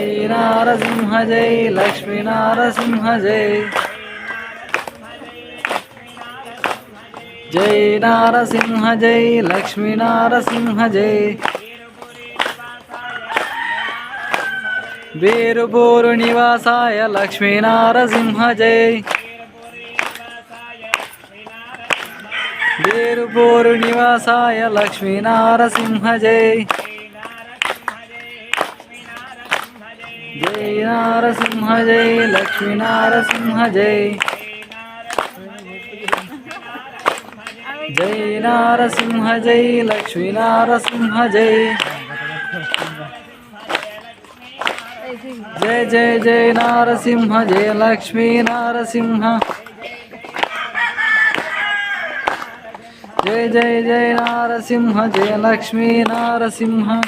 जय नारसिंह जय लक्ष्मी नारसिंह जय जय नारसिंह जय लक्ष्मी नारसिंह जय वीरपुर निवासाय लक्ष्मी नारसिंह जय वीरपुर निवासाय लक्ष्मी नारसिंह जय जय नारसिंह जय लक्ष्मी नारसिंह जय जय नारसिंह जय लक्ष्मी नारसिंह जय जय जय जय नारसिंह जय लक्ष्मी नारसिंह जय जय जय नारसिंह जय लक्ष्मी नारसिंह